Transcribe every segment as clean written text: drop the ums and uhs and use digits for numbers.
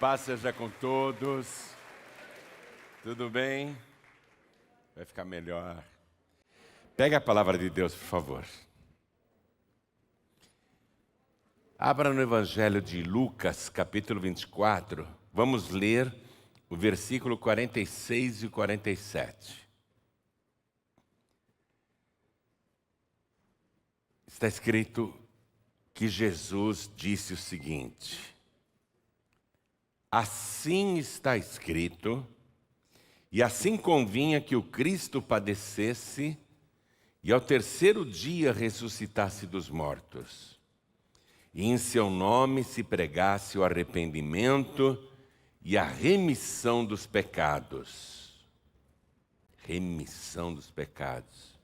Paz seja com todos. Tudo bem? Vai ficar melhor. Pega a palavra de Deus, por favor. Abra no Evangelho de Lucas, capítulo 24. Vamos ler o versículo 46 e 47. Está escrito que Jesus disse o seguinte: assim está escrito, e assim convinha que o Cristo padecesse e ao terceiro dia ressuscitasse dos mortos, e em seu nome se pregasse o arrependimento e a remissão dos pecados. Remissão dos pecados.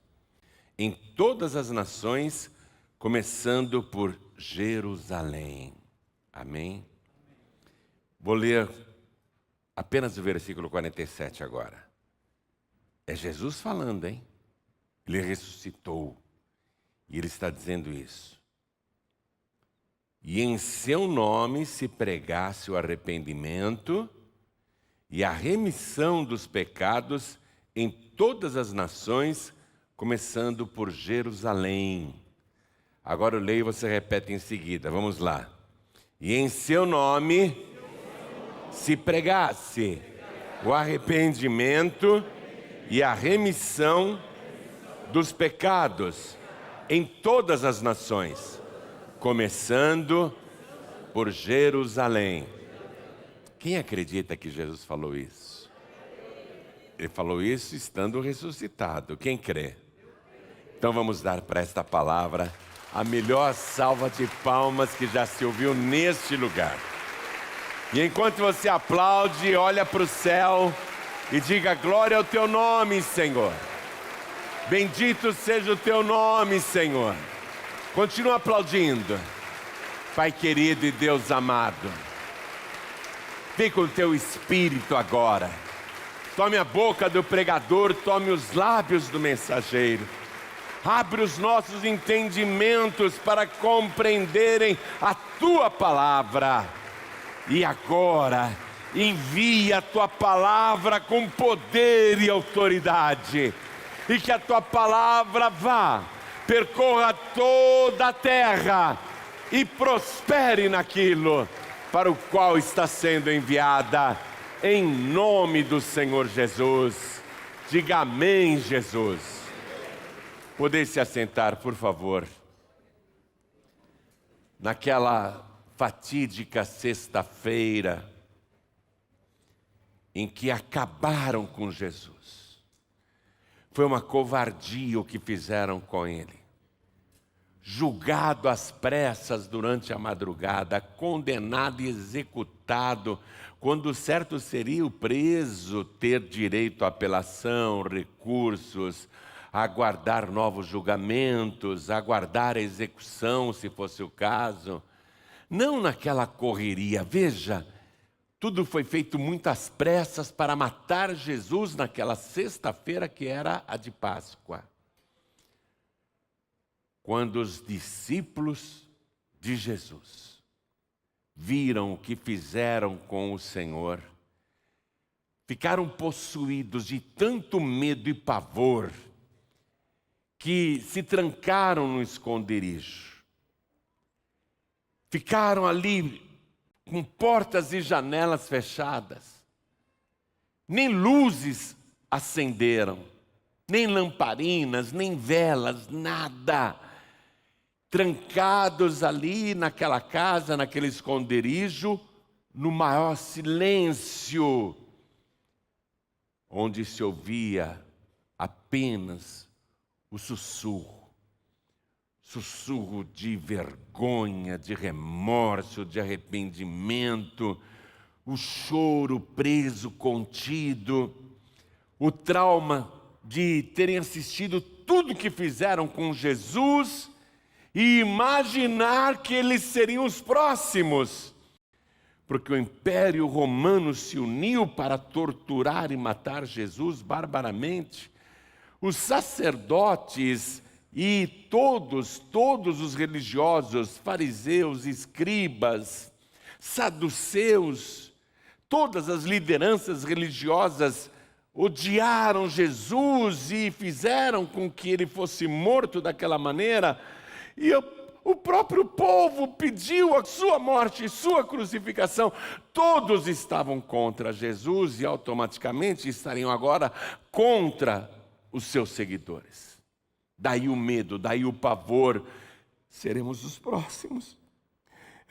Em todas as nações, começando por Jerusalém. Amém? Vou ler apenas o versículo 47 agora. É Jesus falando, hein? Ele ressuscitou. E ele está dizendo isso. E em seu nome se pregasse o arrependimento e a remissão dos pecados em todas as nações, começando por Jerusalém. Agora eu leio e você repete em seguida. Vamos lá. E em seu nome se pregasse o arrependimento e a remissão dos pecados em todas as nações, começando por Jerusalém. Quem acredita que Jesus falou isso? Ele falou isso estando ressuscitado. Quem crê? Então vamos dar para esta palavra a melhor salva de palmas que já se ouviu neste lugar. E enquanto você aplaude, olha para o céu e diga: glória ao teu nome, Senhor. Bendito seja o teu nome, Senhor. Continua aplaudindo. Pai querido e Deus amado, vem com o teu espírito agora. Tome a boca do pregador, tome os lábios do mensageiro. Abre os nossos entendimentos para compreenderem a tua palavra. E agora, envia a tua palavra com poder e autoridade. E que a tua palavra vá, percorra toda a terra e prospere naquilo para o qual está sendo enviada. Em nome do Senhor Jesus. Diga amém, Jesus. Poder se assentar, por favor. Naquela fatídica sexta-feira em que acabaram com Jesus. Foi uma covardia o que fizeram com ele. Julgado às pressas durante a madrugada, condenado e executado, quando certo seria o preso ter direito à apelação, recursos, aguardar novos julgamentos, aguardar a execução, se fosse o caso. Não naquela correria. Veja, tudo foi feito muitas pressas para matar Jesus naquela sexta-feira que era a de Páscoa. Quando os discípulos de Jesus viram o que fizeram com o Senhor, ficaram possuídos de tanto medo e pavor que se trancaram no esconderijo. Ficaram ali com portas e janelas fechadas. Nem luzes acenderam, nem lamparinas, nem velas, nada. Trancados ali naquela casa, naquele esconderijo, no maior silêncio, onde se ouvia apenas o sussurro de vergonha, de remorso, de arrependimento, o choro preso, contido, o trauma de terem assistido tudo que fizeram com Jesus e imaginar que eles seriam os próximos, porque o Império Romano se uniu para torturar e matar Jesus barbaramente. Os sacerdotes e todos os religiosos, fariseus, escribas, saduceus, Todas as lideranças religiosas odiaram Jesus e fizeram com que ele fosse morto daquela maneira. E o próprio povo pediu a sua morte e sua crucificação. Todos estavam contra Jesus e automaticamente estariam agora contra os seus seguidores. Daí o medo, daí o pavor. Seremos os próximos.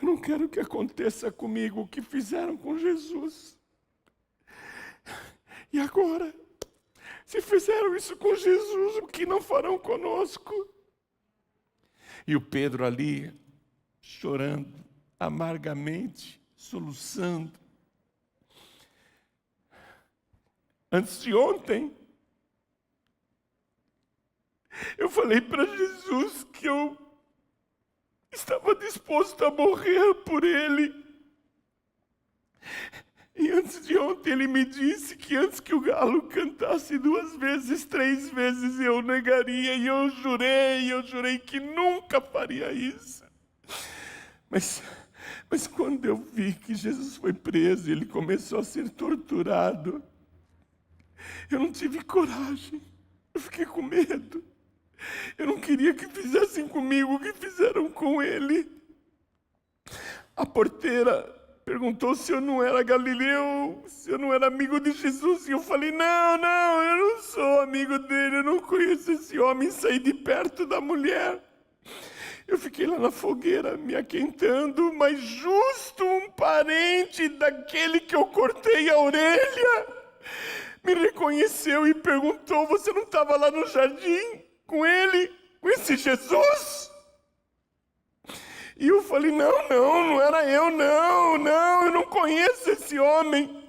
Eu não quero que aconteça comigo o que fizeram com Jesus. E agora, se fizeram isso com Jesus, o que não farão conosco? E o Pedro ali, chorando amargamente, soluçando. Antes de ontem, eu falei para Jesus que eu estava disposto a morrer por ele. E antes de ontem ele me disse que antes que o galo cantasse 2 vezes, 3 vezes eu negaria. E eu jurei que nunca faria isso. Mas quando eu vi que Jesus foi preso e ele começou a ser torturado, eu não tive coragem. Eu fiquei com medo. Eu não queria que fizessem comigo o que fizeram com ele. A porteira perguntou se eu não era galileu, se eu não era amigo de Jesus. E eu falei, não, eu não sou amigo dele, eu não conheço esse homem. Saí de perto da mulher. Eu fiquei lá na fogueira me aquentando, mas justo um parente daquele que eu cortei a orelha me reconheceu e perguntou, você não estava lá no jardim com ele, com esse Jesus? E eu falei, não era eu, eu não conheço esse homem.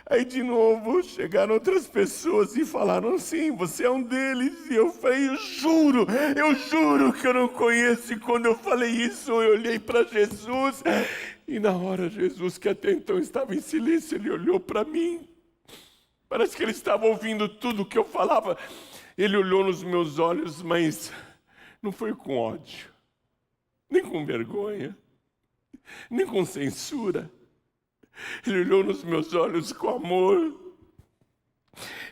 Aí de novo chegaram outras pessoas e falaram, sim, você é um deles. E eu falei, eu juro que eu não conheço. E quando eu falei isso, eu olhei para Jesus. E na hora Jesus, que até então estava em silêncio, ele olhou para mim. Parece que ele estava ouvindo tudo que eu falava. Ele olhou nos meus olhos, mas não foi com ódio, nem com vergonha, nem com censura. Ele olhou nos meus olhos com amor.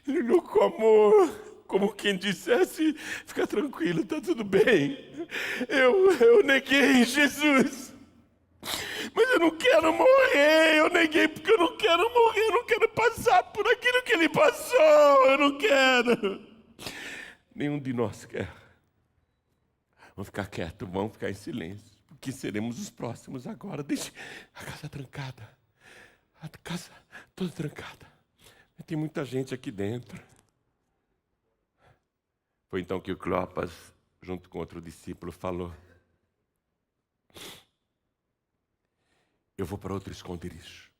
Ele olhou com amor, como quem dissesse, fica tranquilo, está tudo bem. Eu neguei Jesus, mas eu não quero morrer. Eu neguei porque eu não quero morrer, eu não quero passar por aquilo que ele passou, eu não quero. Nenhum de nós quer. Vamos ficar quietos, vamos ficar em silêncio, porque seremos os próximos agora. Deixe a casa trancada, a casa toda trancada. Tem muita gente aqui dentro. Foi então que o Cleopas, junto com outro discípulo, falou, eu vou para outro esconderijo,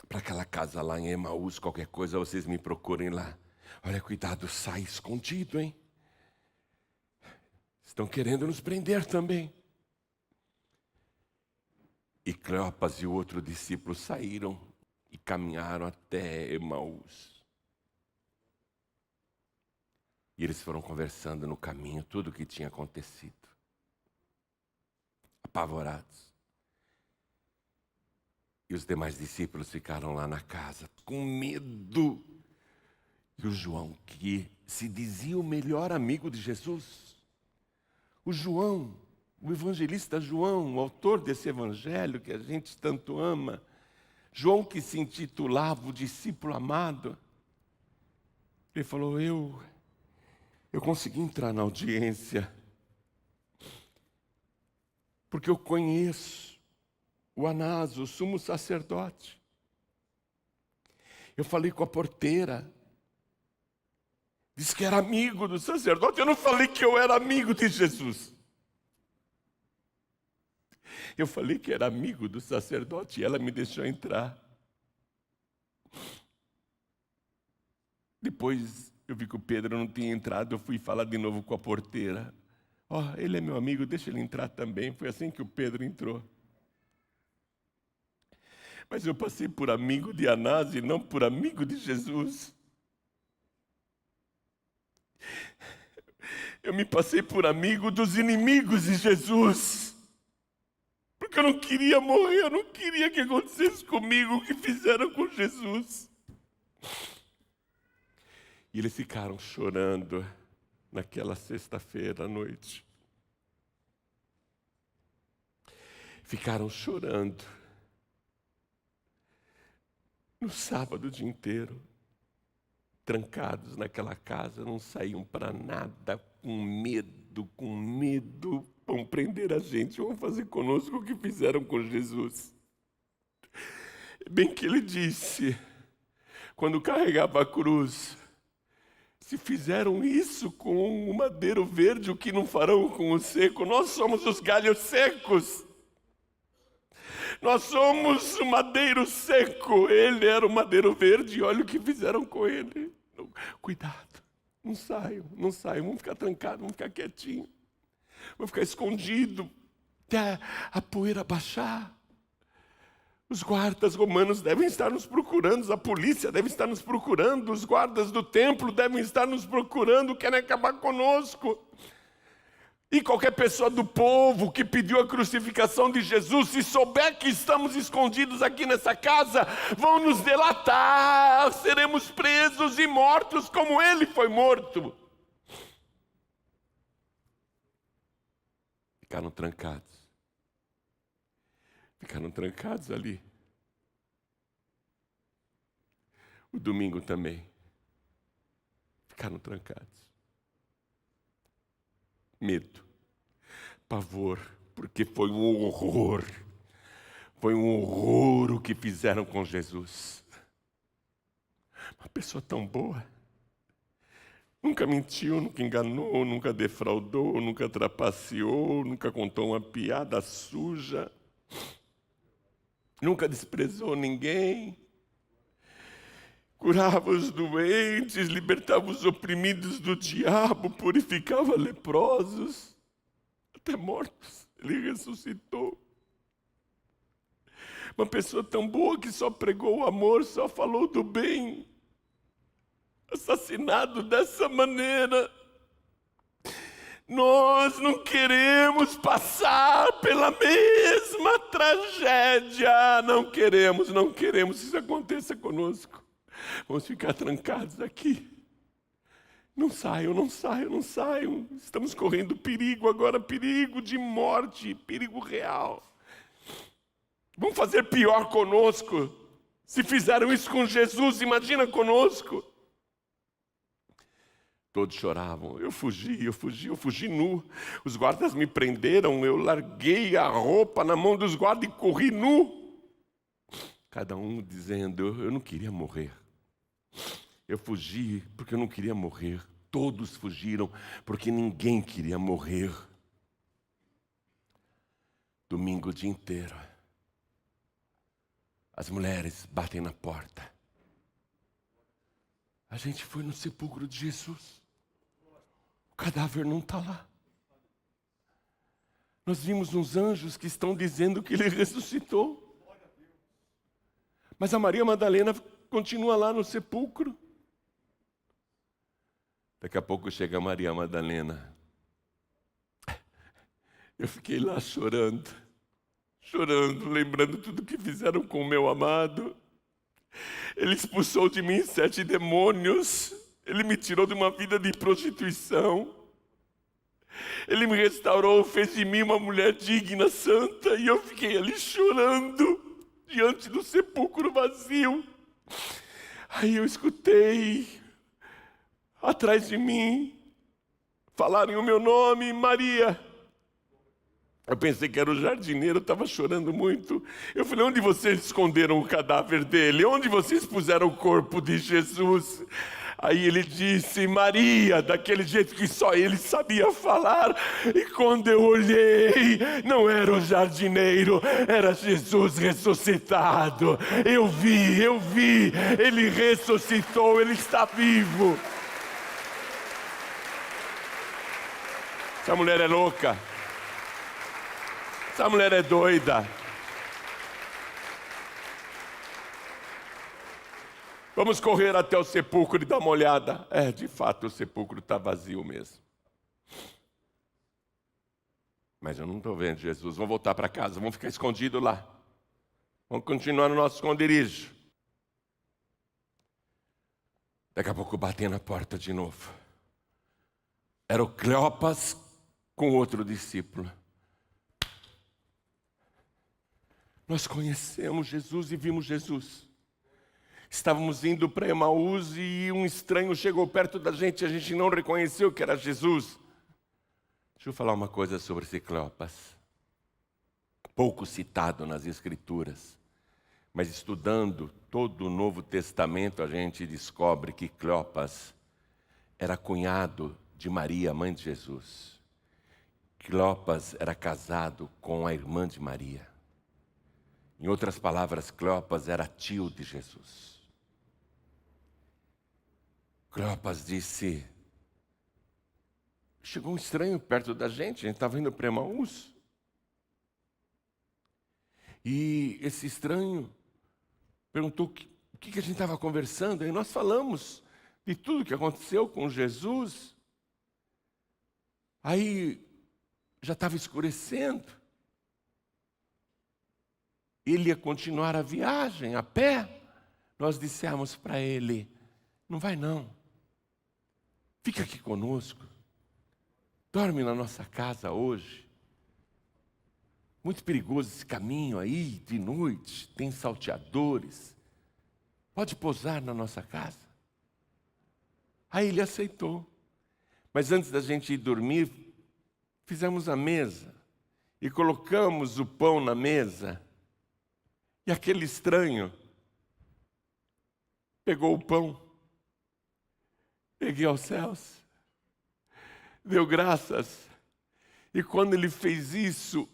para aquela casa lá em Emaús, qualquer coisa vocês me procurem lá. Olha, cuidado, sai escondido, hein? Estão querendo nos prender também. E Cleopas e o outro discípulo saíram e caminharam até Emaús. E eles foram conversando no caminho tudo o que tinha acontecido. Apavorados. E os demais discípulos ficaram lá na casa com medo. E o João, que se dizia o melhor amigo de Jesus, o João, o evangelista João, o autor desse evangelho que a gente tanto ama, João que se intitulava o discípulo amado, ele falou, eu consegui entrar na audiência, porque eu conheço o Anás, o sumo sacerdote. Eu falei com a porteira, disse que era amigo do sacerdote. Eu não falei que eu era amigo de Jesus. Eu falei que era amigo do sacerdote e ela me deixou entrar. Depois eu vi que o Pedro não tinha entrado, eu fui falar de novo com a porteira. Ele é meu amigo, deixa ele entrar também. Foi assim que o Pedro entrou. Mas eu passei por amigo de Anás e não por amigo de Jesus. Eu me passei por amigo dos inimigos de Jesus. Porque porque eu não queria morrer, eu não queria que acontecesse comigo o que fizeram com Jesus. E eles ficaram chorando naquela sexta-feira à noite. Ficaram chorando no sábado o dia inteiro, trancados naquela casa, não saíam para nada, com medo, vão prender a gente, vão fazer conosco o que fizeram com Jesus. Bem que ele disse, quando carregava a cruz, se fizeram isso com o madeiro verde, o que não farão com o seco? Nós somos os galhos secos. Nós somos o madeiro seco. Ele era o madeiro verde, e olha o que fizeram com ele. Cuidado, não saiam, vamos ficar trancados, vamos ficar quietinhos. Vamos ficar escondidos até a poeira baixar. Os guardas romanos devem estar nos procurando, a polícia deve estar nos procurando, os guardas do templo devem estar nos procurando, querem acabar conosco. E qualquer pessoa do povo que pediu a crucificação de Jesus, se souber que estamos escondidos aqui nessa casa, vão nos delatar, seremos presos e mortos como ele foi morto. Ficaram trancados ali. O domingo também. Ficaram trancados. Medo, pavor, porque foi um horror. Foi um horror o que fizeram com Jesus. Uma pessoa tão boa. Nunca mentiu, nunca enganou, nunca defraudou, nunca trapaceou, nunca contou uma piada suja. Nunca desprezou ninguém. Curava os doentes, libertava os oprimidos do diabo, purificava leprosos, até mortos. Ele ressuscitou. Uma pessoa tão boa que só pregou o amor, só falou do bem. Assassinado dessa maneira. Nós não queremos passar pela mesma tragédia. Não queremos que isso aconteça conosco. Vamos ficar trancados aqui. Não saiam. Estamos correndo perigo agora, perigo de morte, perigo real. Vão fazer pior conosco. Se fizeram isso com Jesus, imagina conosco. Todos choravam. Eu fugi nu. Os guardas me prenderam, eu larguei a roupa na mão dos guardas e corri nu. Cada um dizendo, eu não queria morrer. Eu fugi porque eu não queria morrer. Todos fugiram porque ninguém queria morrer. Domingo o dia inteiro. As mulheres batem na porta. A gente foi no sepulcro de Jesus. O cadáver não está lá. Nós vimos uns anjos que estão dizendo que ele ressuscitou. Mas a Maria Madalena continua lá no sepulcro. Daqui a pouco chega a Maria Madalena. Eu fiquei lá chorando, lembrando tudo que fizeram com o meu amado. Ele expulsou de mim 7 demônios. Ele me tirou de uma vida de prostituição. Ele me restaurou, fez de mim uma mulher digna, santa. E eu fiquei ali chorando, diante do sepulcro vazio. Aí eu escutei, atrás de mim, falarem o meu nome, Maria. Eu pensei que era o jardineiro, estava chorando muito. Eu falei, onde vocês esconderam o cadáver dele? Onde vocês puseram o corpo de Jesus? Aí ele disse, Maria, daquele jeito que só ele sabia falar. E quando eu olhei, não era o jardineiro, era Jesus ressuscitado. Eu vi, ele ressuscitou, ele está vivo. Essa mulher é louca. Essa mulher é doida. Vamos correr até o sepulcro e dar uma olhada. De fato, o sepulcro está vazio mesmo. Mas eu não estou vendo Jesus. Vamos voltar para casa, vamos ficar escondidos lá. Vamos continuar no nosso esconderijo. Daqui a pouco batem na porta de novo. Era o Cleopas com outro discípulo. Nós conhecemos Jesus e vimos Jesus. Estávamos indo para Emaús e um estranho chegou perto da gente e a gente não reconheceu que era Jesus. Deixa eu falar uma coisa sobre esse Cleopas. Pouco citado nas Escrituras. Mas estudando todo o Novo Testamento, a gente descobre que Cleopas era cunhado de Maria, mãe de Jesus. Cleopas era casado com a irmã de Maria. Em outras palavras, Cleopas era tio de Jesus. Cleopas disse, chegou um estranho perto da gente estava indo para Emaús. E esse estranho perguntou o que a gente estava conversando, e nós falamos de tudo que aconteceu com Jesus. Aí já estava escurecendo. Ele ia continuar a viagem a pé. Nós dissemos para ele, não vai não. Fica aqui conosco. Dorme na nossa casa hoje. Muito perigoso esse caminho aí, de noite, tem salteadores. Pode pousar na nossa casa? Aí ele aceitou. Mas antes da gente ir dormir, fizemos a mesa e colocamos o pão na mesa. E aquele estranho pegou o pão, peguei aos céus, deu graças. E quando ele fez isso,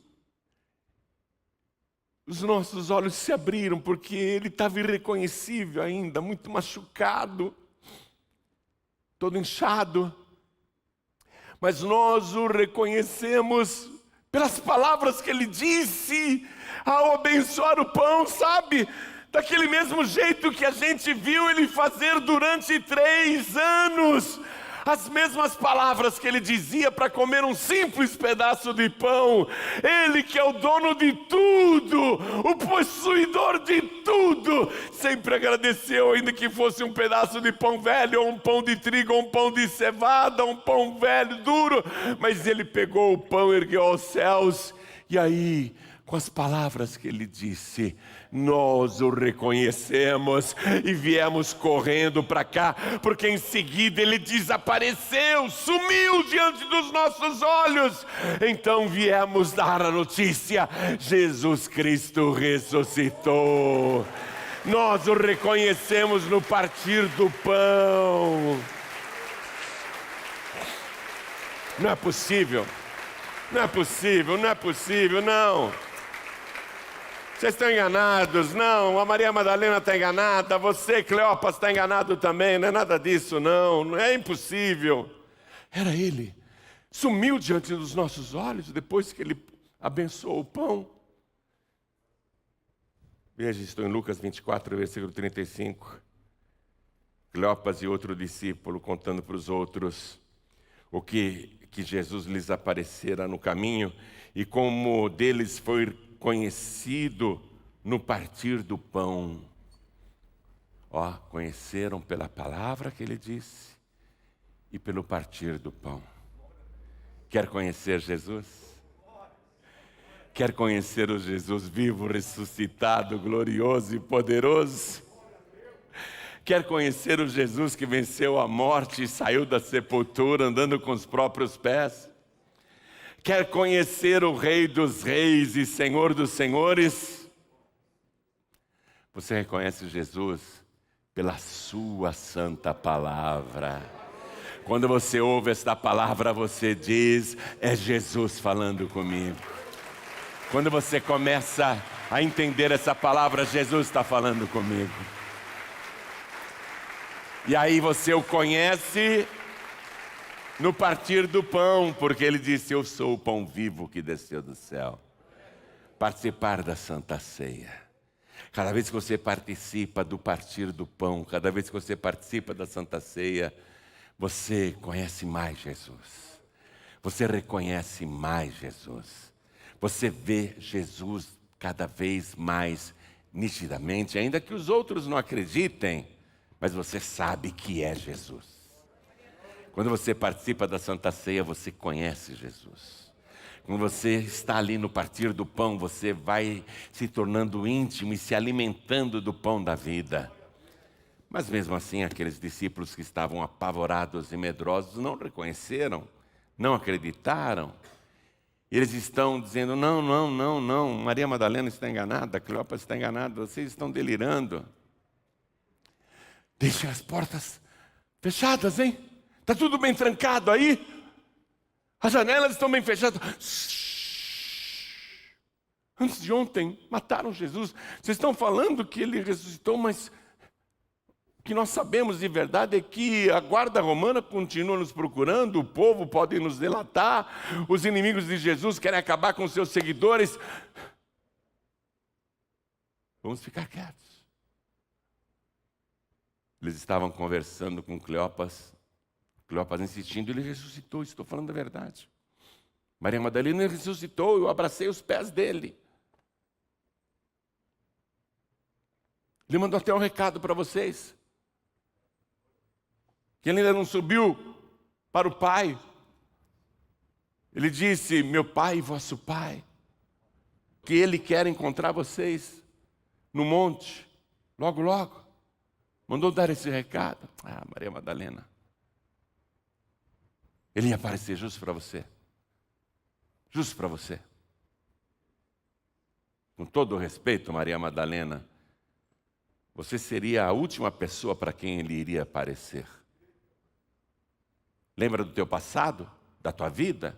os nossos olhos se abriram, porque ele estava irreconhecível ainda, muito machucado, todo inchado. Mas nós o reconhecemos pelas palavras que ele disse ao abençoar o pão, sabe? Daquele mesmo jeito que a gente viu ele fazer durante 3 anos. As mesmas palavras que ele dizia para comer um simples pedaço de pão. Ele que é o dono de tudo, o possuidor de tudo, sempre agradeceu, ainda que fosse um pedaço de pão velho, ou um pão de trigo, ou um pão de cevada, um pão velho, duro. Mas ele pegou o pão, ergueu aos céus, e aí, com as palavras que ele disse, nós o reconhecemos e viemos correndo para cá, porque em seguida ele desapareceu, sumiu diante dos nossos olhos. Então viemos dar a notícia: Jesus Cristo ressuscitou. Nós o reconhecemos no partir do pão. Não é possível, não é possível, não é possível, não. Vocês estão enganados, não, a Maria Madalena está enganada, você, Cleopas, está enganado também, não é nada disso, não é impossível. Era ele, sumiu diante dos nossos olhos, depois que ele abençoou o pão. Veja, estou em Lucas 24, versículo 35. Cleopas e outro discípulo contando para os outros o que Jesus lhes aparecera no caminho e como deles foi conhecido no partir do pão. Conheceram pela palavra que ele disse e pelo partir do pão. Quer conhecer Jesus? Quer conhecer o Jesus vivo, ressuscitado, glorioso e poderoso? Quer conhecer o Jesus que venceu a morte e saiu da sepultura andando com os próprios pés? Quer conhecer o Rei dos Reis e Senhor dos Senhores? Você reconhece Jesus pela sua santa palavra. Quando você ouve esta palavra, você diz, é Jesus falando comigo. Quando você começa a entender essa palavra, Jesus está falando comigo. E aí você o conhece no partir do pão, porque ele disse, eu sou o pão vivo que desceu do céu. Participar da Santa Ceia. Cada vez que você participa do partir do pão, cada vez que você participa da Santa Ceia, você conhece mais Jesus. Você reconhece mais Jesus. você vê Jesus cada vez mais nitidamente, ainda que os outros não acreditem, mas você sabe que é Jesus. Quando você participa da Santa Ceia, você conhece Jesus. Quando você está ali no partir do pão, você vai se tornando íntimo e se alimentando do pão da vida. Mas mesmo assim, aqueles discípulos que estavam apavorados e medrosos não reconheceram, não acreditaram. Eles estão dizendo, não, Maria Madalena está enganada, Cleópatra está enganada, vocês estão delirando. Deixem as portas fechadas, hein? Está tudo bem trancado aí? As janelas estão bem fechadas. Antes de ontem, mataram Jesus. Vocês estão falando que ele ressuscitou, mas o que nós sabemos de verdade é que a guarda romana continua nos procurando, o povo pode nos delatar, os inimigos de Jesus querem acabar com seus seguidores. Vamos ficar quietos. Eles estavam conversando com Cleópatra insistindo, ele ressuscitou, estou falando a verdade. Maria Madalena ressuscitou, eu abracei os pés dele. Ele mandou até um recado para vocês. Que ele ainda não subiu para o Pai. Ele disse, meu Pai e vosso Pai, que Ele quer encontrar vocês no monte, logo, logo. Mandou dar esse recado. Ah, Maria Madalena. Ele ia aparecer justo para você. Justo para você. Com todo o respeito, Maria Madalena, você seria a última pessoa para quem Ele iria aparecer. Lembra do teu passado? Da tua vida?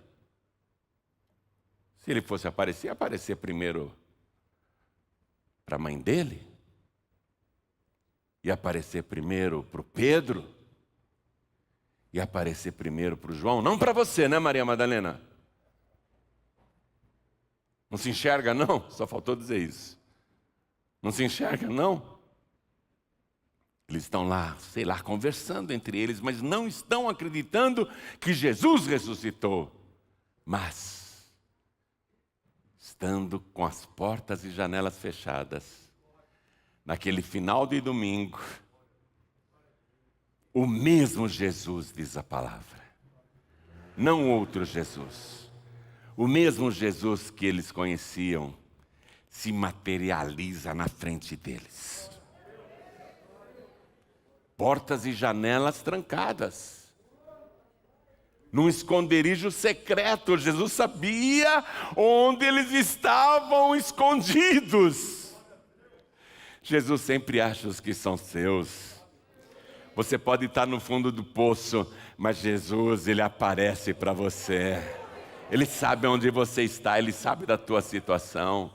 Se Ele fosse aparecer primeiro para a mãe dele? Ia aparecer primeiro para o Pedro? Ia aparecer primeiro para o João? Não para você, né, Maria Madalena? Não se enxerga, não? Só faltou dizer isso. Não se enxerga, não? Eles estão lá, sei lá, conversando entre eles, mas não estão acreditando que Jesus ressuscitou. Mas, estando com as portas e janelas fechadas, naquele final de domingo, o mesmo Jesus, diz a palavra, não outro Jesus, o mesmo Jesus que eles conheciam, se materializa na frente deles. Portas e janelas trancadas. Num esconderijo secreto, Jesus sabia onde eles estavam escondidos. Jesus sempre acha os que são seus. Você pode estar no fundo do poço, mas Jesus, Ele aparece para você. Ele sabe onde você está, Ele sabe da tua situação.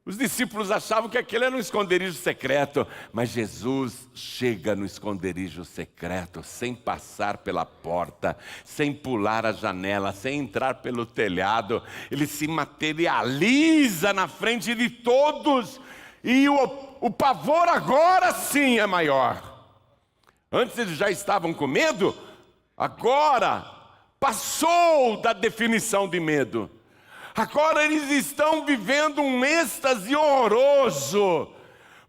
Os discípulos achavam que aquele era um esconderijo secreto, mas Jesus chega no esconderijo secreto, sem passar pela porta, sem pular a janela, sem entrar pelo telhado. Ele se materializa na frente de todos, e o pavor agora sim é maior. Antes eles já estavam com medo, agora passou da definição de medo. Agora eles estão vivendo um êxtase horroroso,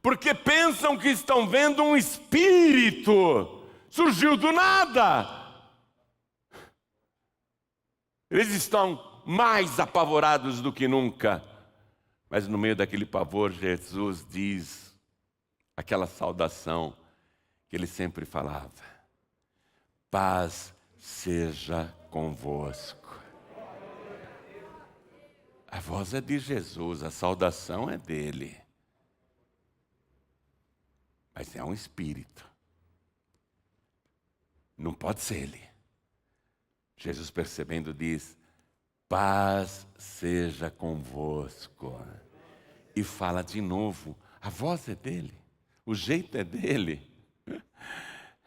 porque pensam que estão vendo um espírito, surgiu do nada. Eles estão mais apavorados do que nunca, mas no meio daquele pavor, Jesus diz aquela saudação que ele sempre falava: paz seja convosco. A voz é de Jesus, a saudação é dele. Mas é um espírito. Não pode ser ele. Jesus, percebendo, diz: paz seja convosco. E fala de novo, a voz é dele, o jeito é dele.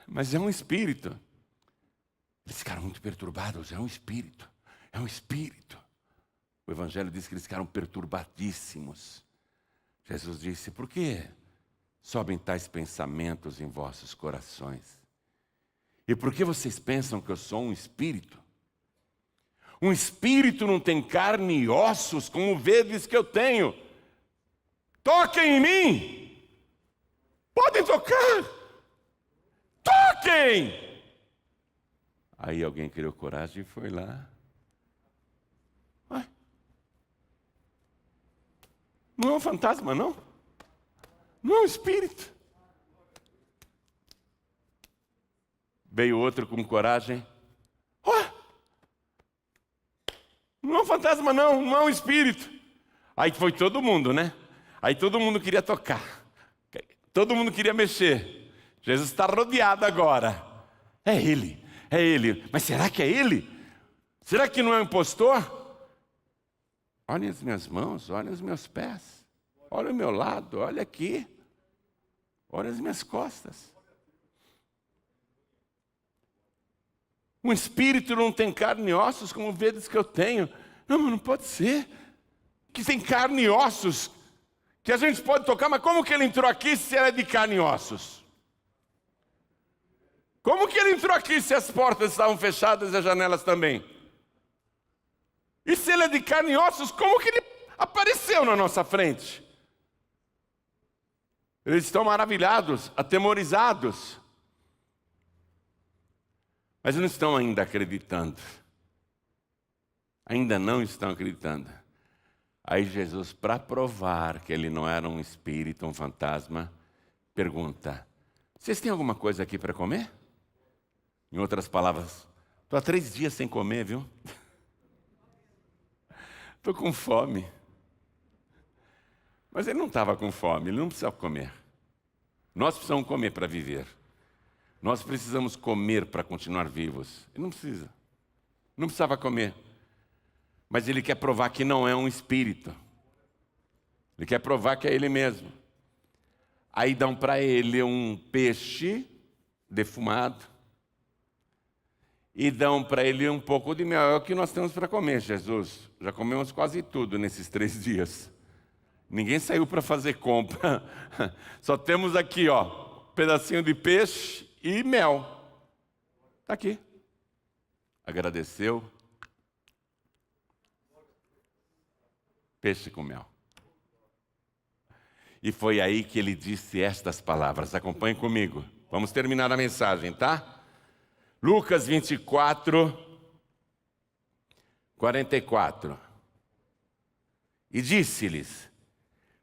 Mas é um espírito. Eles ficaram muito perturbados, é um espírito, é um espírito. O Evangelho diz que eles ficaram perturbadíssimos. Jesus disse: por que sobem tais pensamentos em vossos corações? E por que vocês pensam que eu sou um espírito? Um espírito não tem carne e ossos, como vedes que eu tenho. Toquem em mim. Podem tocar. Toquem. Aí alguém criou coragem e foi lá. Ué? Não é um fantasma, não? Não é um espírito. Veio outro com coragem. Ué? Não é um fantasma, não. Não é um espírito. Aí foi todo mundo, né? Aí todo mundo queria tocar. Todo mundo queria mexer. Jesus está rodeado agora. É ele. É ele. Mas será que é ele? Será que não é um impostor? Olha as minhas mãos, olha os meus pés. Olha o meu lado, olha aqui. Olha as minhas costas. Um espírito não tem carne e ossos, como vedes que eu tenho. Não, mas não pode ser. Que tem carne e ossos, que a gente pode tocar, mas como que ele entrou aqui se ele é de carne e ossos? Como que ele entrou aqui se as portas estavam fechadas e as janelas também? E se ele é de carne e ossos, como que ele apareceu na nossa frente? Eles estão maravilhados, atemorizados. Mas não estão ainda acreditando. Ainda não estão acreditando. Aí Jesus, para provar que ele não era um espírito, um fantasma, pergunta: vocês têm alguma coisa aqui para comer? Em outras palavras, estou há 3 dias sem comer, viu? Estou com fome. Mas ele não estava com fome, ele não precisava comer. Nós precisamos comer para viver. Nós precisamos comer para continuar vivos. Ele não precisa. Não precisava comer. Mas ele quer provar que não é um espírito. Ele quer provar que é ele mesmo. Aí dão para ele um peixe defumado. E dão para ele um pouco de mel. É o que nós temos para comer, Jesus. Já comemos quase tudo nesses 3 dias. Ninguém saiu para fazer compra. Só temos aqui, ó, um pedacinho de peixe e mel. Está aqui. Agradeceu. Peixe com mel. E foi aí que ele disse estas palavras. Acompanhe comigo. Vamos terminar a mensagem, tá? Lucas 24, 44. E disse-lhes: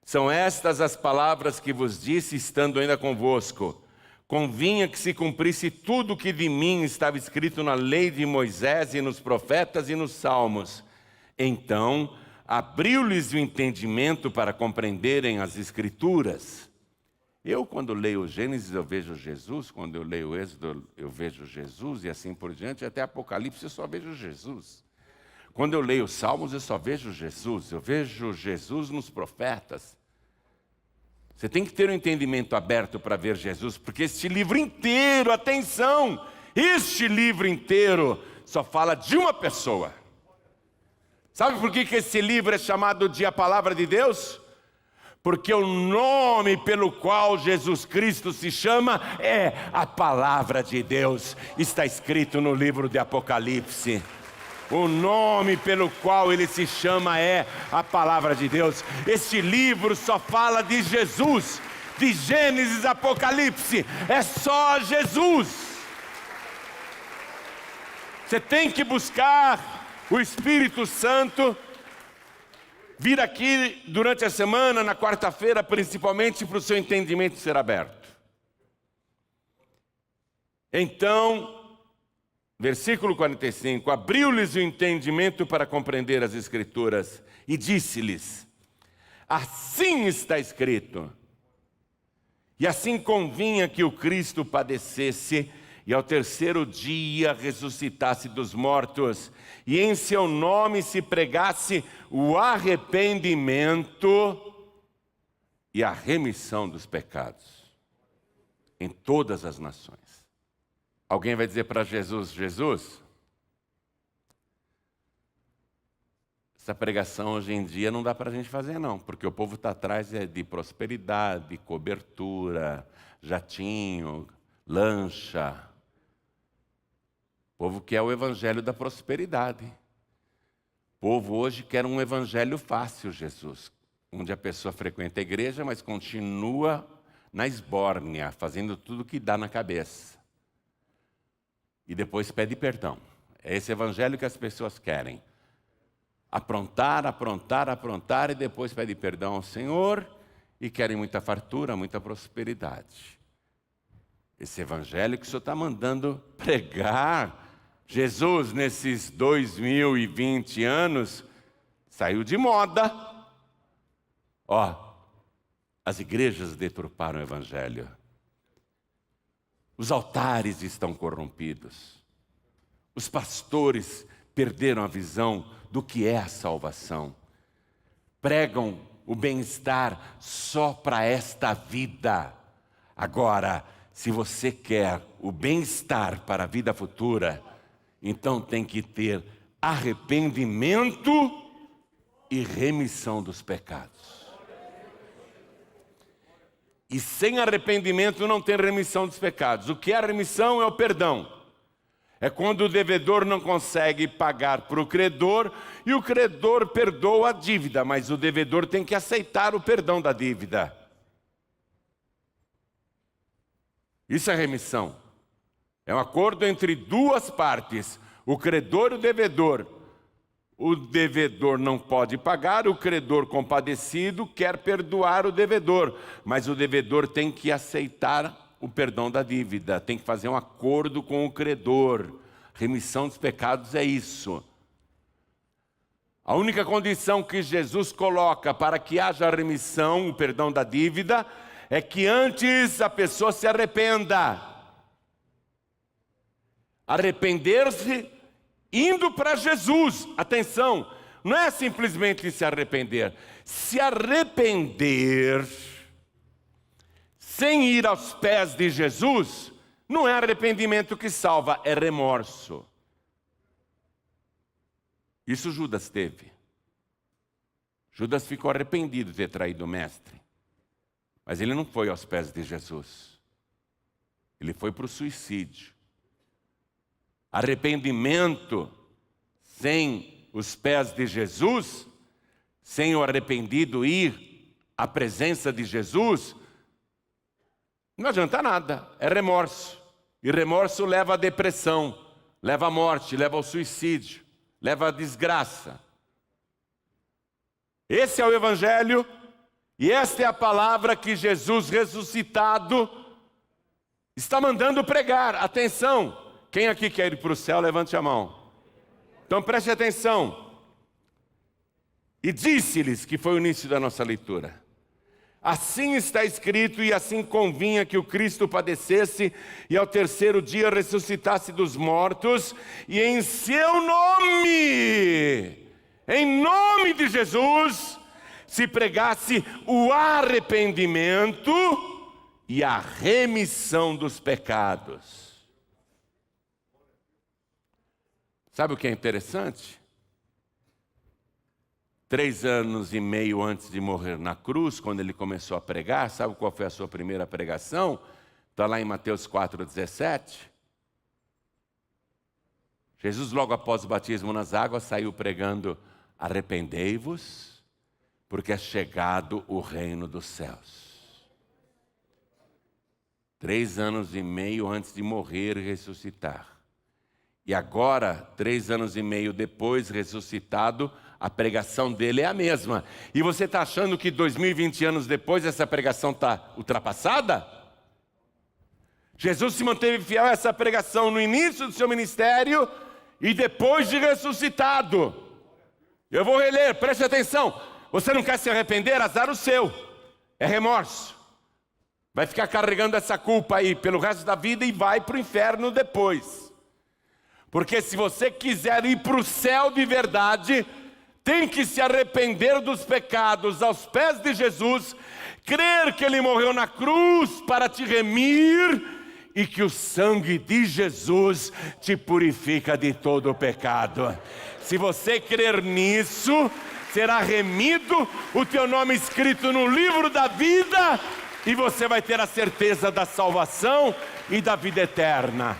são estas as palavras que vos disse estando ainda convosco. Convinha que se cumprisse tudo o que de mim estava escrito na lei de Moisés e nos profetas e nos salmos. Então abriu-lhes o entendimento para compreenderem as Escrituras. Eu, quando leio o Gênesis, eu vejo Jesus. Quando eu leio o Êxodo, eu vejo Jesus. E assim por diante. Até Apocalipse, eu só vejo Jesus. Quando eu leio os Salmos, eu só vejo Jesus. Eu vejo Jesus nos profetas. Você tem que ter um entendimento aberto para ver Jesus, porque este livro inteiro, atenção, este livro inteiro só fala de uma pessoa. Sabe por que esse livro é chamado de a Palavra de Deus? Porque o nome pelo qual Jesus Cristo se chama é a Palavra de Deus. Está escrito no livro de Apocalipse. O nome pelo qual ele se chama é a Palavra de Deus. Este livro só fala de Jesus, de Gênesis a Apocalipse. É só Jesus. Você tem que buscar o Espírito Santo, vir aqui durante a semana, na quarta-feira, principalmente para o seu entendimento ser aberto. Então, versículo 45, abriu-lhes o entendimento para compreender as Escrituras e disse-lhes: assim está escrito, e assim convinha que o Cristo padecesse e ao 3º dia ressuscitasse dos mortos, e em seu nome se pregasse o arrependimento e a remissão dos pecados em todas as nações. Alguém vai dizer para Jesus: Jesus, essa pregação hoje em dia não dá para a gente fazer não, porque o povo está atrás de prosperidade, cobertura, jatinho, lancha. O povo quer o evangelho da prosperidade. O povo hoje quer um evangelho fácil, Jesus, onde a pessoa frequenta a igreja, mas continua na esbórnia, fazendo tudo o que dá na cabeça. E depois pede perdão. É esse evangelho que as pessoas querem. Aprontar, aprontar, aprontar, e depois pede perdão ao Senhor, e querem muita fartura, muita prosperidade. Esse evangelho que o Senhor está mandando pregar, Jesus, nesses 2020 anos, saiu de moda. As igrejas deturparam o evangelho. Os altares estão corrompidos. Os pastores perderam a visão do que é a salvação. Pregam o bem-estar só para esta vida. Agora, se você quer o bem-estar para a vida futura, então tem que ter arrependimento e remissão dos pecados. E sem arrependimento não tem remissão dos pecados. O que é a remissão é o perdão. É quando o devedor não consegue pagar para o credor e o credor perdoa a dívida, mas o devedor tem que aceitar o perdão da dívida. Isso é remissão. É um acordo entre duas partes, o credor e o devedor. O devedor não pode pagar, o credor compadecido quer perdoar o devedor, mas o devedor tem que aceitar o perdão da dívida, tem que fazer um acordo com o credor. Remissão dos pecados é isso. A única condição que Jesus coloca para que haja remissão, o perdão da dívida, é que antes a pessoa se arrependa. Arrepender-se indo para Jesus. Atenção, não é simplesmente se arrepender. Se arrepender sem ir aos pés de Jesus, não é arrependimento que salva, é remorso. Isso Judas teve. Judas ficou arrependido de ter traído o mestre. Mas ele não foi aos pés de Jesus. Ele foi para o suicídio. Arrependimento sem os pés de Jesus, sem o arrependido ir à presença de Jesus, não adianta nada, é remorso. E remorso leva à depressão, leva à morte, leva ao suicídio, leva à desgraça. Esse é o Evangelho e esta é a palavra que Jesus ressuscitado está mandando pregar. Atenção! Quem aqui quer ir para o céu, levante a mão. Então preste atenção. E disse-lhes, que foi o início da nossa leitura: assim está escrito, e assim convinha que o Cristo padecesse e ao terceiro dia ressuscitasse dos mortos, e em seu nome, em nome de Jesus, se pregasse o arrependimento e a remissão dos pecados. Sabe o que é interessante? 3 anos e meio antes de morrer na cruz, quando ele começou a pregar, sabe qual foi a sua primeira pregação? Está lá em Mateus 4,17. Jesus, logo após o batismo nas águas, saiu pregando: arrependei-vos, porque é chegado o reino dos céus. 3 anos e meio antes de morrer e ressuscitar. E agora, 3 anos e meio depois, ressuscitado, a pregação dele é a mesma. E você está achando que 2020 anos depois essa pregação está ultrapassada? Jesus se manteve fiel a essa pregação no início do seu ministério e depois de ressuscitado. Eu vou reler, preste atenção. Você não quer se arrepender? Azar o seu. É remorso. Vai ficar carregando essa culpa aí pelo resto da vida e vai para o inferno depois. Porque se você quiser ir para o céu de verdade, tem que se arrepender dos pecados aos pés de Jesus, crer que Ele morreu na cruz para te remir e que o sangue de Jesus te purifica de todo o pecado. Se você crer nisso, será remido, o teu nome escrito no livro da vida e você vai ter a certeza da salvação e da vida eterna.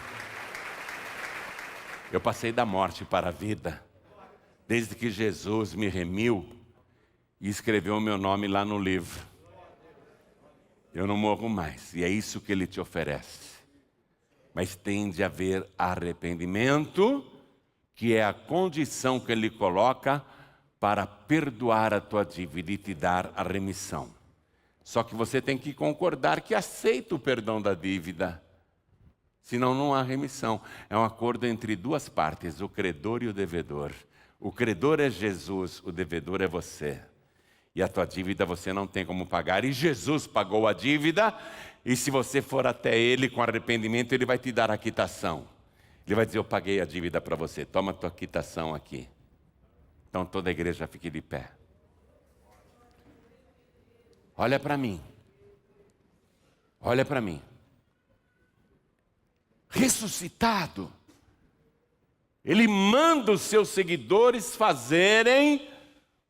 Eu passei da morte para a vida. desde que Jesus me remiu e escreveu o meu nome lá no livro. Eu não morro mais, e é isso que Ele te oferece. Mas tem de haver arrependimento, que é a condição que Ele coloca para perdoar a tua dívida e te dar a remissão. Só que você tem que concordar que aceita o perdão da dívida, senão não há remissão. É um acordo entre duas partes, o credor e o devedor. O credor é Jesus, o devedor é você. E a tua dívida você não tem como pagar. E Jesus pagou a dívida. E se você for até Ele com arrependimento, Ele vai te dar a quitação. Ele vai dizer, eu paguei a dívida para você. Toma a tua quitação aqui. Então toda a igreja fique de pé. Olha para mim. Olha para mim. Ressuscitado. Ele manda os seus seguidores fazerem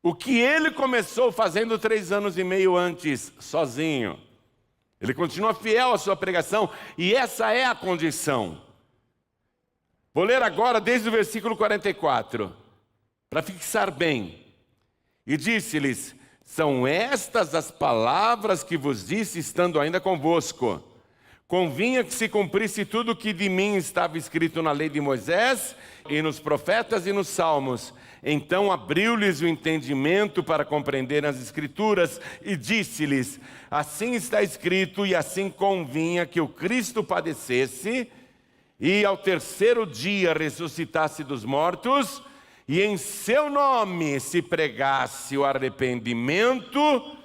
o que ele começou fazendo 3 anos e meio antes, sozinho. Ele continua fiel à sua pregação e essa é a condição. Vou ler agora desde o versículo 44, para fixar bem. E disse-lhes, são estas as palavras que vos disse estando ainda convosco. Convinha que se cumprisse tudo o que de mim estava escrito na lei de Moisés, e nos profetas e nos salmos. Então abriu-lhes o entendimento para compreender as Escrituras, e disse-lhes, assim está escrito, e assim convinha que o Cristo padecesse, e ao 3º dia ressuscitasse dos mortos, e em seu nome se pregasse o arrependimento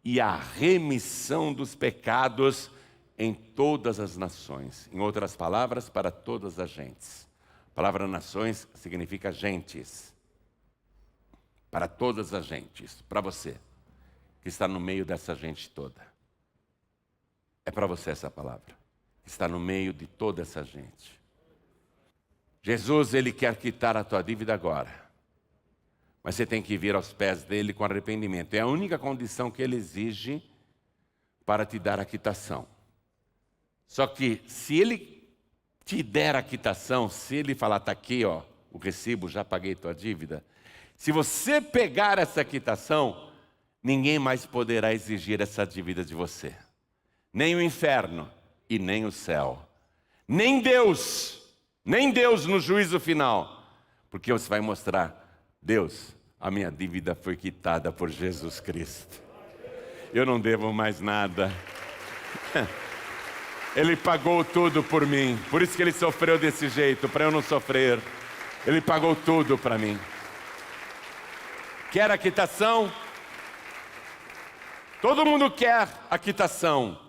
e a remissão dos pecados em todas as nações. Em outras palavras, para todas as gentes. A palavra nações significa gentes. Para todas as gentes. Para você, que está no meio dessa gente toda. É para você essa palavra. Que está no meio de toda essa gente. Jesus, Ele quer quitar a tua dívida agora. Mas você tem que vir aos pés dEle com arrependimento. É a única condição que Ele exige para te dar a quitação. Só que se Ele te der a quitação, se Ele falar, está aqui, ó, o recibo, já paguei tua dívida. Se você pegar essa quitação, ninguém mais poderá exigir essa dívida de você. Nem o inferno e nem o céu. Nem Deus no juízo final. Porque você vai mostrar, Deus, a minha dívida foi quitada por Jesus Cristo. Eu não devo mais nada. Ele pagou tudo por mim. Por isso que Ele sofreu desse jeito, para eu não sofrer. Ele pagou tudo para mim. Quer a quitação? Todo mundo quer a quitação.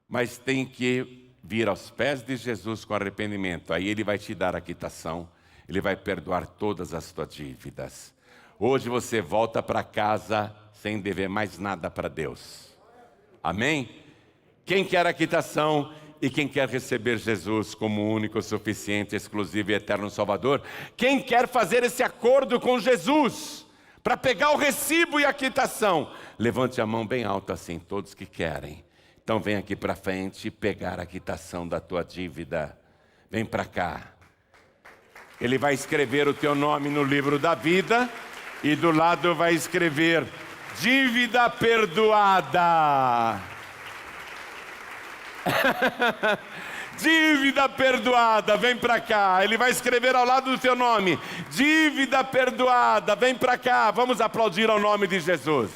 Mas tem que vir aos pés de Jesus com arrependimento. Aí Ele vai te dar a quitação. Ele vai perdoar todas as tuas dívidas. Hoje você volta para casa sem dever mais nada para Deus. Amém? Quem quer a quitação e quem quer receber Jesus como único, suficiente, exclusivo e eterno Salvador? Quem quer fazer esse acordo com Jesus para pegar o recibo e a quitação? Levante a mão bem alta assim, todos que querem. Então vem aqui para frente pegar a quitação da tua dívida. Vem para cá. Ele vai escrever o teu nome no livro da vida e do lado vai escrever dívida perdoada. Dívida perdoada, vem para cá. Ele vai escrever ao lado do teu nome, dívida perdoada, vem para cá. Vamos aplaudir ao nome de Jesus.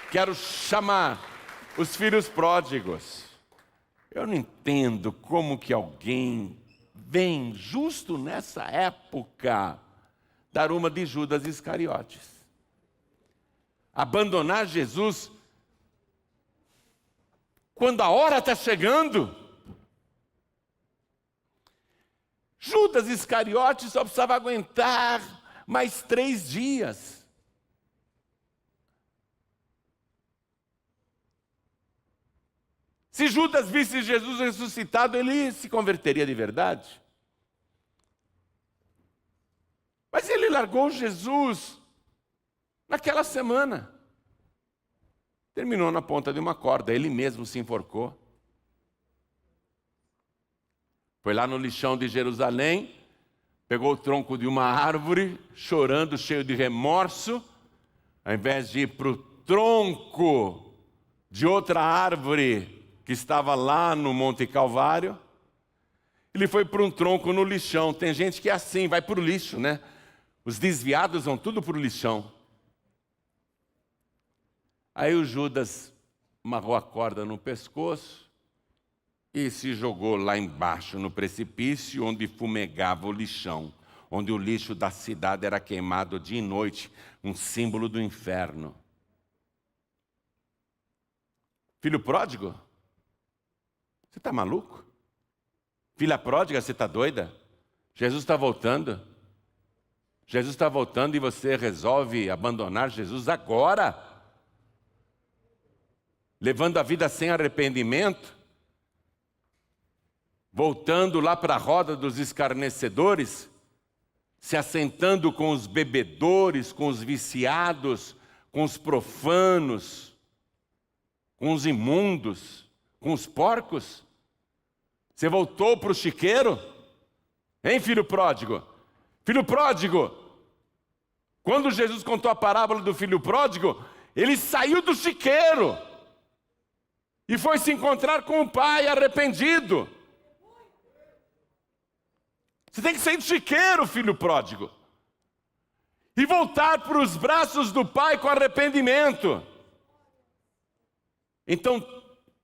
Quero chamar os filhos pródigos. Eu não entendo como que alguém vem justo nessa época dar uma de Judas Iscariotes. Abandonar Jesus quando a hora está chegando. Judas Iscariotes só precisava aguentar mais 3 dias. Se Judas visse Jesus ressuscitado, ele se converteria de verdade. Mas ele largou Jesus naquela semana. Terminou na ponta de uma corda, ele mesmo se enforcou. Foi lá no lixão de Jerusalém, pegou o tronco de uma árvore, chorando, cheio de remorso, ao invés de ir para o tronco de outra árvore que estava lá no Monte Calvário, ele foi para um tronco no lixão. Tem gente que é assim, vai para o lixo, né? Os desviados vão tudo para o lixão. Aí o Judas amarrou a corda no pescoço e se jogou lá embaixo no precipício, onde fumegava o lixão, onde o lixo da cidade era queimado dia e noite, um símbolo do inferno. Filho pródigo? Você está maluco? Filha pródiga, você está doida? Jesus está voltando. Jesus está voltando e você resolve abandonar Jesus agora, levando a vida sem arrependimento, voltando lá para a roda dos escarnecedores, se assentando com os bebedores, com os viciados, com os profanos, com os imundos, com os porcos. Você voltou para o chiqueiro? Hein, filho pródigo? Filho pródigo! Quando Jesus contou a parábola do filho pródigo, ele saiu do chiqueiro e foi se encontrar com o pai arrependido. Você tem que sair do chiqueiro, filho pródigo, e voltar para os braços do pai com arrependimento. Então,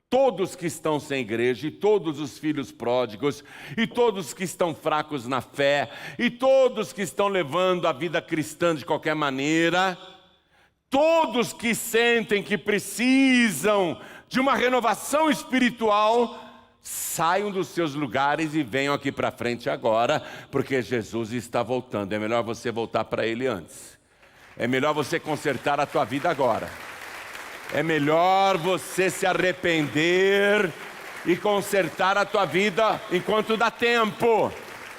todos que estão sem igreja, e todos os filhos pródigos, e todos que estão fracos na fé, e todos que estão levando a vida cristã de qualquer maneira, todos que sentem que precisam de uma renovação espiritual, saiam dos seus lugares e venham aqui para frente agora, porque Jesus está voltando. É melhor você voltar para Ele antes. É melhor você consertar a tua vida agora. É melhor você se arrepender e consertar a tua vida enquanto dá tempo.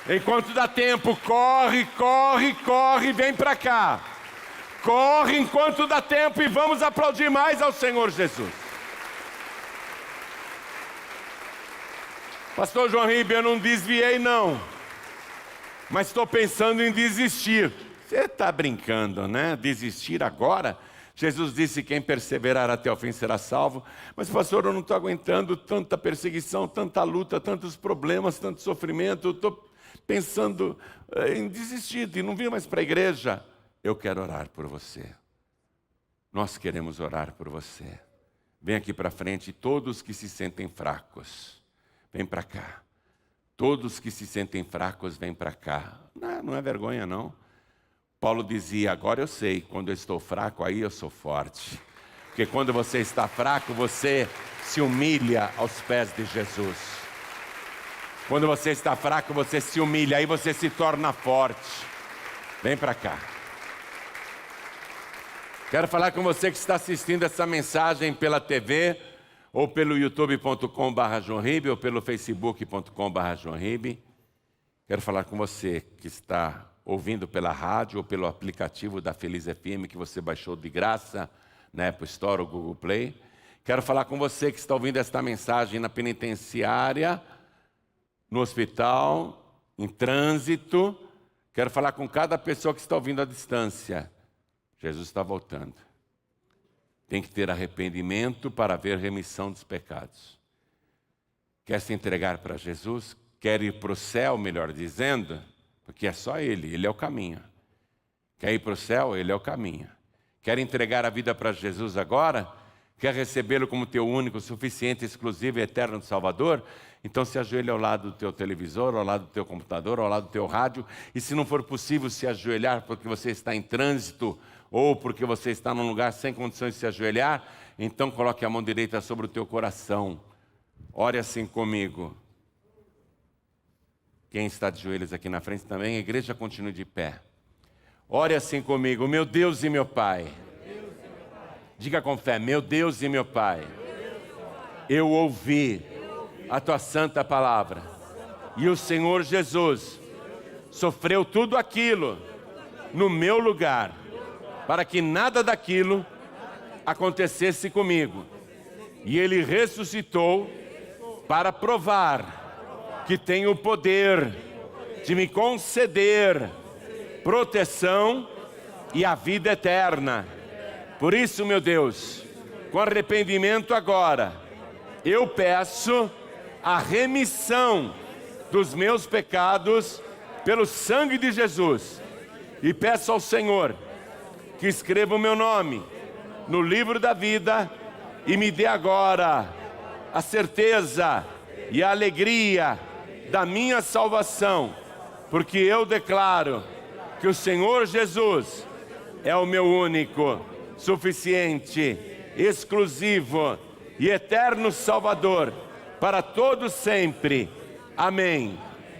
Enquanto dá tempo, corre, corre, corre, vem para cá. Corre enquanto dá tempo e vamos aplaudir mais ao Senhor Jesus. Pastor João Ribeiro, eu não desviei não, mas estou pensando em desistir. Você está brincando, né? Desistir agora? Jesus disse: quem perseverar até o fim será salvo. Mas pastor, eu não estou aguentando tanta perseguição, tanta luta, tantos problemas, tanto sofrimento. Eu estou pensando em desistir e não vir mais para a igreja. Eu quero orar por você. Nós queremos orar por você. Vem aqui para frente, todos que se sentem fracos. Vem para cá. Todos que se sentem fracos, vem para cá. Não é vergonha, não. Paulo dizia: agora eu sei, quando eu estou fraco, aí eu sou forte. Porque quando você está fraco, você se humilha aos pés de Jesus. Quando você está fraco, você se humilha, aí você se torna forte. Vem para cá. Quero falar com você que está assistindo essa mensagem pela TV, ou pelo youtube.com/joãoribe, ou pelo facebook.com/joãoribe. Quero falar com você que está ouvindo pela rádio ou pelo aplicativo da Feliz FM que você baixou de graça na Apple Store ou Google Play. Quero falar com você que está ouvindo esta mensagem na penitenciária, no hospital, em trânsito. Quero falar com cada pessoa que está ouvindo à distância. Jesus está voltando. Tem que ter arrependimento para haver remissão dos pecados. Quer se entregar para Jesus? Quer ir para o céu, melhor dizendo? Porque é só Ele é o caminho. Quer ir para o céu? Ele é o caminho. Quer entregar a vida para Jesus agora? Quer recebê-lo como teu único, suficiente, exclusivo e eterno Salvador? Então se ajoelhe ao lado do teu televisor, ao lado do teu computador, ao lado do teu rádio. E se não for possível se ajoelhar porque você está em trânsito ou porque você está num lugar sem condições de se ajoelhar, então coloque a mão direita sobre o teu coração. Ore assim comigo. Quem está de joelhos aqui na frente também, a igreja continue de pé. Ore assim comigo: meu Deus e meu Pai. Diga com fé: meu Deus e meu Pai, eu ouvi a tua santa palavra. E o Senhor Jesus sofreu tudo aquilo no meu lugar, para que nada daquilo acontecesse comigo. E Ele ressuscitou para provar que tem o poder de me conceder proteção e a vida eterna. Por isso, meu Deus, com arrependimento agora, eu peço a remissão dos meus pecados pelo sangue de Jesus. E peço ao Senhor que escreva o meu nome no livro da vida e me dê agora a certeza e a alegria da minha salvação, porque eu declaro que o Senhor Jesus é o meu único, suficiente, exclusivo e eterno Salvador para todos sempre. Amém.